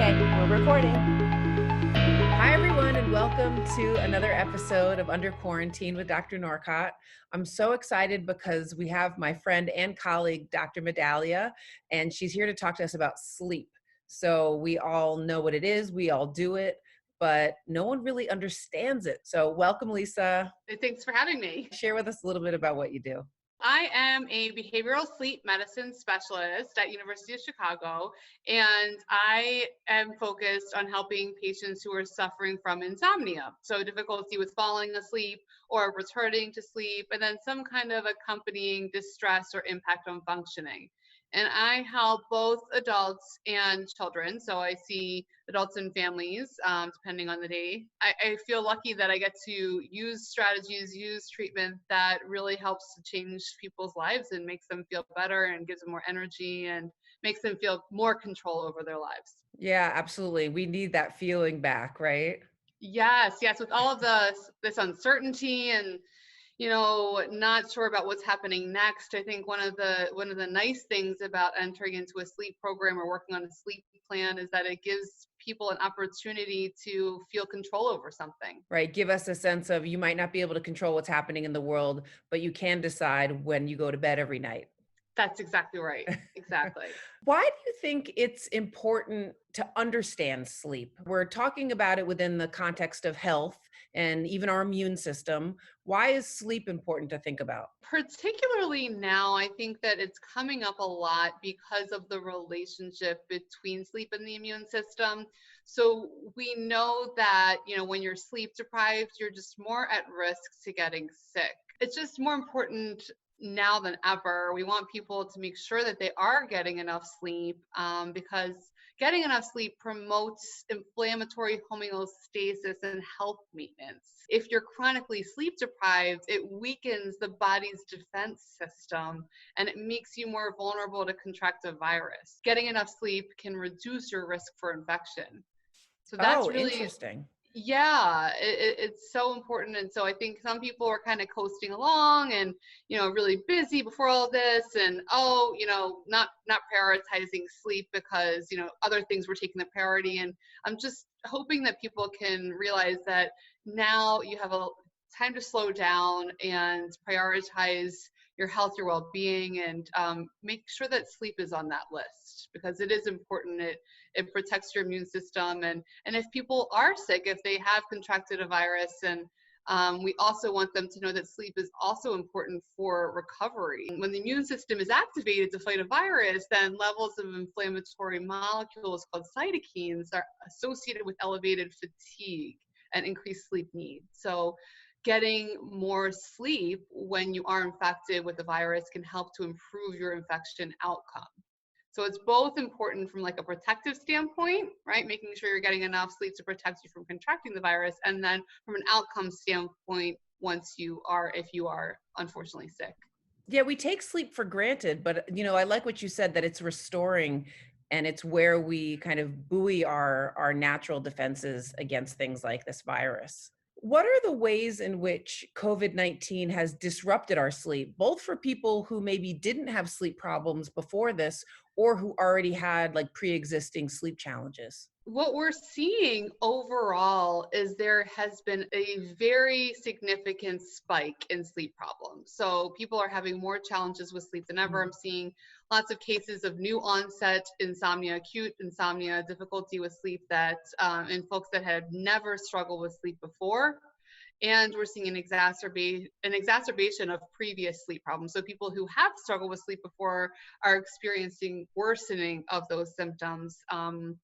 Okay, we're recording. Hi, everyone, and welcome to another episode of Under Quarantine with Dr. Norcott. I'm so excited because we have my friend and colleague, Dr. Medalie, and she's here to talk to us about sleep. So we all know what it is, we all do it, but no one really understands it. So welcome, Lisa. Thanks for having me. Share with us a little bit about what you do. I am a behavioral sleep medicine specialist at University of Chicago, and I am focused on helping patients who are suffering from insomnia. So difficulty with falling asleep or returning to sleep, and then some kind of accompanying distress or impact on functioning. And I help both adults and children. So I see adults and families, depending on the day. I feel lucky that I get to use strategies, use treatment that really helps to change people's lives and makes them feel better and gives them more energy and makes them feel more control over their lives. Yeah, absolutely. We need that feeling back, right? Yes, with all of this uncertainty and not sure about what's happening next. I think one of the nice things about entering into a sleep program or working on a sleep plan is that it gives people an opportunity to feel control over something. Right. Give us a sense of you might not be able to control what's happening in the world, but you can decide when you go to bed every night. That's exactly right. Exactly. Why do you think it's important to understand sleep? We're talking about it within the context of health and even our immune system. Why is sleep important to think about? Particularly now, I think that it's coming up a lot because of the relationship between sleep and the immune system. So we know that, when you're sleep deprived, you're just more at risk to getting sick. It's just more important now than ever. We want people to make sure that they are getting enough sleep because getting enough sleep promotes inflammatory homeostasis and health maintenance. If you're chronically sleep deprived, it weakens the body's defense system and it makes you more vulnerable to contract a virus. Getting enough sleep can reduce your risk for infection. So that's really interesting. Yeah, it's so important. And so I think some people are kind of coasting along and, really busy before all this and, not prioritizing sleep because, other things were taking the priority. And I'm just hoping that people can realize that now you have a time to slow down and prioritize your health, your well-being, and make sure that sleep is on that list because it is important. It protects your immune system. And if people are sick, if they have contracted a virus, and we also want them to know that sleep is also important for recovery. When the immune system is activated to fight a virus, then levels of inflammatory molecules called cytokines are associated with elevated fatigue and increased sleep needs. So getting more sleep when you are infected with the virus can help to improve your infection outcome. So it's both important from like a protective standpoint, right? Making sure you're getting enough sleep to protect you from contracting the virus. And then from an outcome standpoint, if you are unfortunately sick. Yeah, we take sleep for granted, but I like what you said, that it's restoring and it's where we kind of buoy our natural defenses against things like this virus. What are the ways in which COVID-19 has disrupted our sleep, both for people who maybe didn't have sleep problems before this or who already had like pre-existing sleep challenges? What we're seeing overall is there has been a very significant spike in sleep problems. So people are having more challenges with sleep than ever. I'm seeing lots of cases of new onset insomnia, acute insomnia, difficulty with sleep in folks that had never struggled with sleep before. And we're seeing an exacerbation of previous sleep problems. So people who have struggled with sleep before are experiencing worsening of those symptoms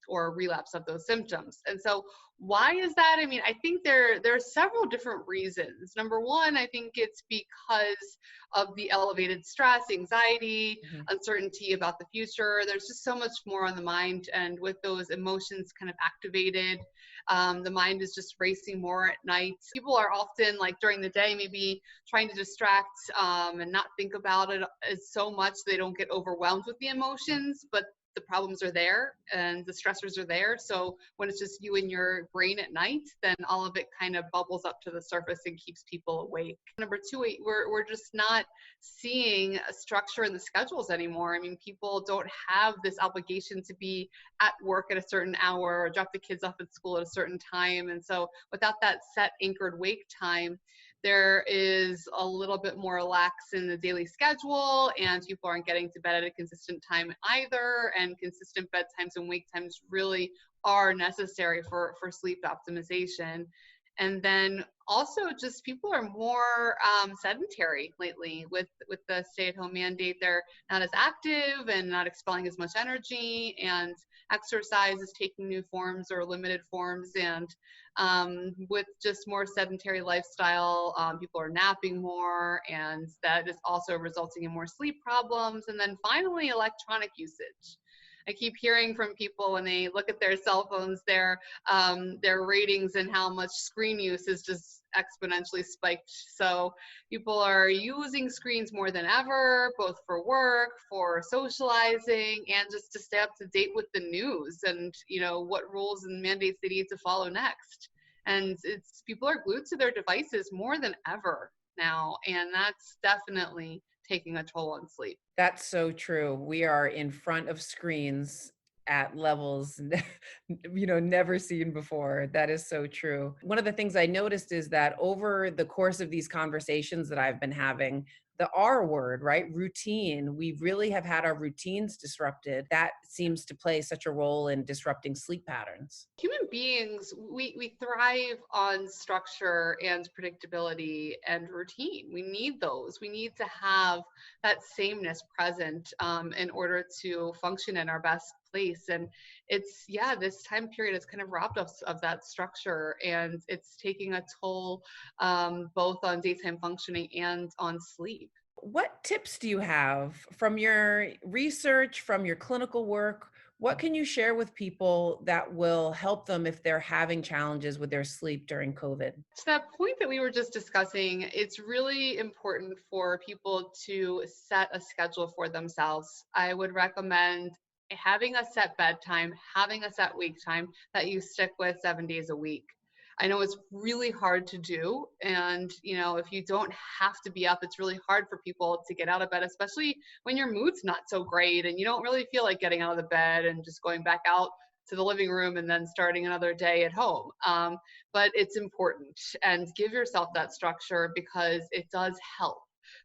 or relapse of those symptoms. And so why is that? I mean, I think there are several different reasons. Number one, I think it's because of the elevated stress, anxiety, uncertainty about the future. There's just so much more on the mind. And with those emotions kind of activated, the mind is just racing more at night. People are often, like during the day, maybe trying to distract and not think about it as so much they don't get overwhelmed with the emotions, but the problems are there and the stressors are there. So when it's just you and your brain at night, then all of it kind of bubbles up to the surface and keeps people awake. Number two, we're just not seeing a structure in the schedules anymore. I mean, people don't have this obligation to be at work at a certain hour or drop the kids off at school at a certain time. And so without that set anchored wake time, there is a little bit more lax in the daily schedule, and people aren't getting to bed at a consistent time either. And consistent bedtimes and wake times really are necessary for sleep optimization. And then also just people are more sedentary lately with the stay-at-home mandate. They're not as active and not expelling as much energy, and exercise is taking new forms or limited forms. And with just more sedentary lifestyle, people are napping more, and that is also resulting in more sleep problems. And then finally, electronic usage. I keep hearing from people when they look at their cell phones, their ratings and how much screen use is just exponentially spiked. So people are using screens more than ever, both for work, for socializing, and just to stay up to date with the news and, you know, what rules and mandates they need to follow next. And it's people are glued to their devices more than ever now, and that's definitely taking a toll on sleep. That's so true. We are in front of screens at levels never seen before. That is so true. One of the things I noticed is that over the course of these conversations that I've been having, the R word, right? Routine. We really have had our routines disrupted. That seems to play such a role in disrupting sleep patterns. Human beings, we thrive on structure and predictability and routine. We need those. We need to have that sameness present in order to function in our best place. And it's, this time period has kind of robbed us of that structure, and it's taking a toll both on daytime functioning and on sleep. What tips do you have from your research, from your clinical work? What can you share with people that will help them if they're having challenges with their sleep during COVID? To that point that we were just discussing, it's really important for people to set a schedule for themselves. I would recommend having a set bedtime, having a set wake time that you stick with 7 days a week. I know it's really hard to do. And, if you don't have to be up, it's really hard for people to get out of bed, especially when your mood's not so great and you don't really feel like getting out of the bed and just going back out to the living room and then starting another day at home. But it's important, and give yourself that structure because it does help.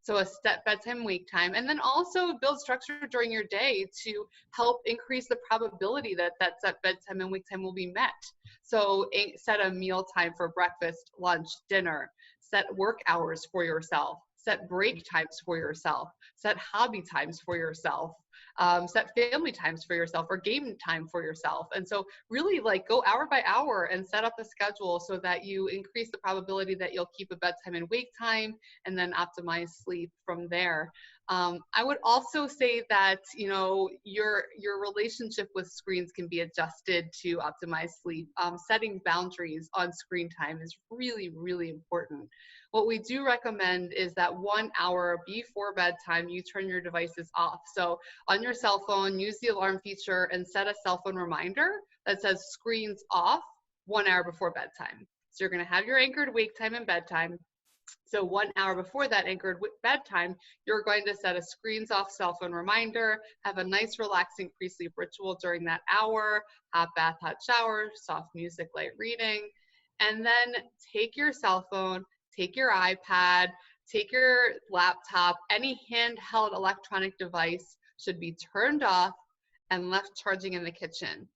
So a set bedtime, wake time, and then also build structure during your day to help increase the probability that that set bedtime and wake time will be met. So set a meal time for breakfast, lunch, dinner, set work hours for yourself, set break times for yourself, set hobby times for yourself, set family times for yourself or game time for yourself. And so really go hour by hour and set up a schedule so that you increase the probability that you'll keep a bedtime and wake time and then optimize sleep from there. I would also say that, your relationship with screens can be adjusted to optimize sleep. Setting boundaries on screen time is really, really important. What we do recommend is that 1 hour before bedtime, you turn your devices off. So on your cell phone, use the alarm feature and set a cell phone reminder that says screens off 1 hour before bedtime. So you're going to have your anchored wake time and bedtime. So 1 hour before that anchored bedtime, you're going to set a screens off cell phone reminder, have a nice relaxing pre-sleep ritual during that hour, hot bath, hot shower, soft music, light reading, and then take your cell phone, take your iPad, take your laptop, any handheld electronic device should be turned off and left charging in the kitchen.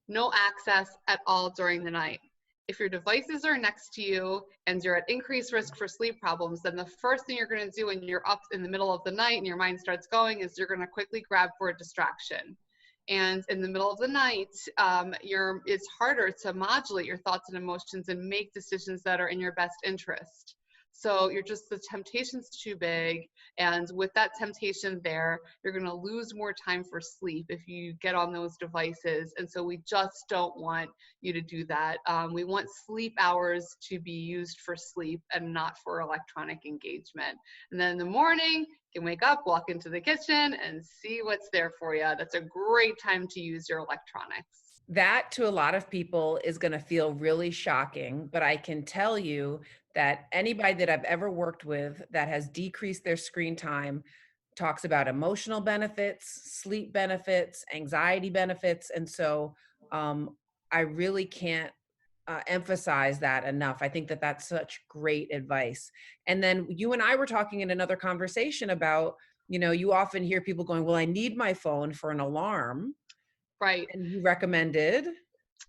No access at all during the night. If your devices are next to you and you're at increased risk for sleep problems, then the first thing you're going to do when you're up in the middle of the night and your mind starts going is you're going to quickly grab for a distraction. And in the middle of the night, it's harder to modulate your thoughts and emotions and make decisions that are in your best interest. So the temptation's too big. And with that temptation there, you're going to lose more time for sleep if you get on those devices. And so we just don't want you to do that. We want sleep hours to be used for sleep and not for electronic engagement. And then in the morning, you can wake up, walk into the kitchen, and see what's there for you. That's a great time to use your electronics. That to a lot of people is going to feel really shocking, but I can tell you that anybody that I've ever worked with that has decreased their screen time talks about emotional benefits, sleep benefits, anxiety benefits. And so um, I really can't emphasize that enough. I think that that's such great advice. And then you and I were talking in another conversation about, you often hear people going, well, I need my phone for an alarm. Right. And you recommended?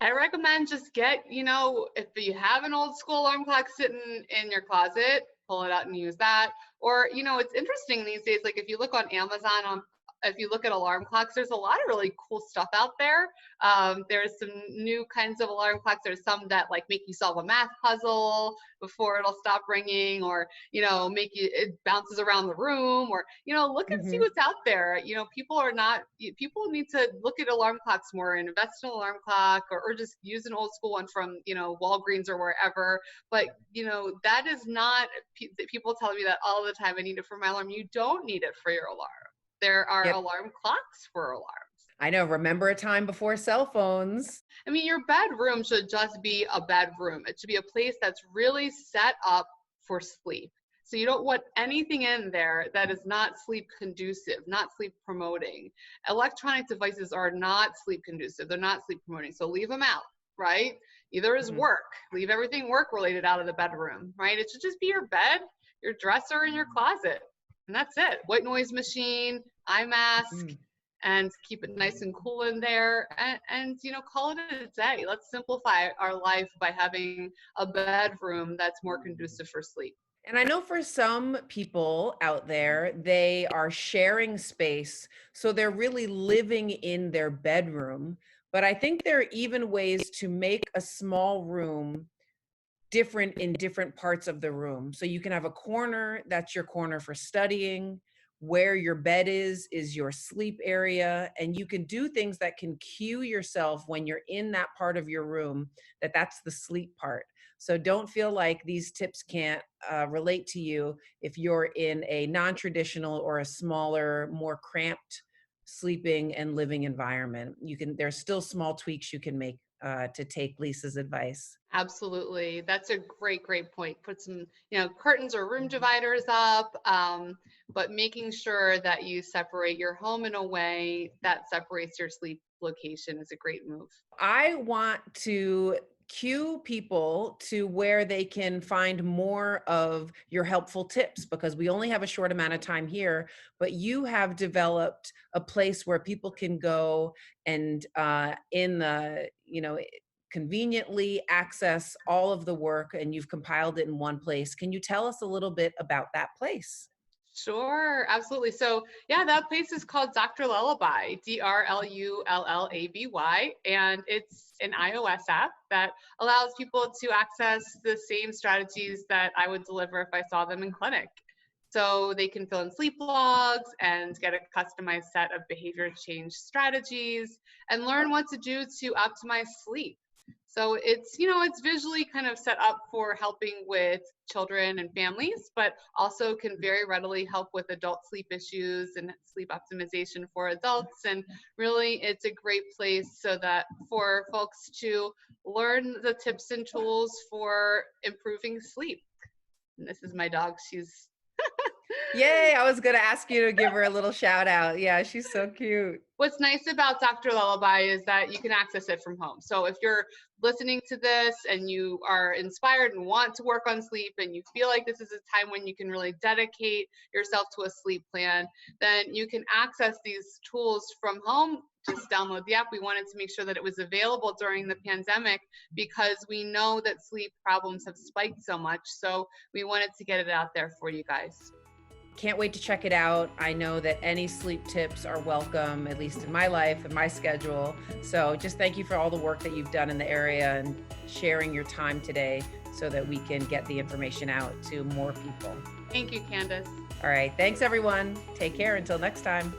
I recommend just if you have an old school alarm clock sitting in your closet, pull it out and use that. Or, it's interesting these days, like if you look on Amazon, if you look at alarm clocks, there's a lot of really cool stuff out there. There's some new kinds of alarm clocks. There's some that like make you solve a math puzzle before it'll stop ringing, or, it bounces around the room, or, look and see what's out there. People need to look at alarm clocks more and invest in an alarm clock, or just use an old school one from, Walgreens or wherever. But, that is not, people tell me that all the time, I need it for my alarm. You don't need it for your alarm. There are alarm clocks for alarms. I know. Remember a time before cell phones. I mean, your bedroom should just be a bedroom. It should be a place that's really set up for sleep. So you don't want anything in there that is not sleep conducive, not sleep promoting. Electronic devices are not sleep conducive. They're not sleep promoting. So leave them out, right? Either is work. Leave everything work related out of the bedroom, right? It should just be your bed, your dresser, and your closet. And that's it. White noise machine, eye mask, and keep it nice and cool in there. And call it a day. Let's simplify our life by having a bedroom that's more conducive for sleep. And I know for some people out there, they are sharing space. So they're really living in their bedroom. But I think there are even ways to make a small room different in different parts of the room. So you can have a corner that's your corner for studying. Where your bed is your sleep area. And you can do things that can cue yourself when you're in that part of your room, that's the sleep part. So don't feel like these tips can't relate to you if you're in a non-traditional or a smaller, more cramped sleeping and living environment. There's still small tweaks you can make to take Lisa's advice. Absolutely. That's a great point. Put some, curtains or room dividers up, but making sure that you separate your home in a way that separates your sleep location is a great move. I want to cue people to where they can find more of your helpful tips, because we only have a short amount of time here, but you have developed a place where people can go and conveniently access all of the work, and you've compiled it in one place. Can you tell us a little bit about that place? Sure, absolutely. So yeah, that place is called DrLullaby, DrLullaby, and it's an iOS app that allows people to access the same strategies that I would deliver if I saw them in clinic. So they can fill in sleep logs and get a customized set of behavior change strategies and learn what to do to optimize sleep. So it's visually kind of set up for helping with children and families, but also can very readily help with adult sleep issues and sleep optimization for adults. And really, it's a great place so that for folks to learn the tips and tools for improving sleep. And this is my dog. She's Yay, I was going to ask you to give her a little shout out. Yeah, she's so cute. What's nice about DrLullaby is that you can access it from home. So if you're listening to this and you are inspired and want to work on sleep and you feel like this is a time when you can really dedicate yourself to a sleep plan, then you can access these tools from home. Just download the app. We wanted to make sure that it was available during the pandemic because we know that sleep problems have spiked so much. So we wanted to get it out there for you guys. can't wait to check it out. I know that any sleep tips are welcome, at least in my life and my schedule. So just thank you for all the work that you've done in the area and sharing your time today so that we can get the information out to more people. Thank you, Candice. All right. Thanks, everyone. Take care until next time.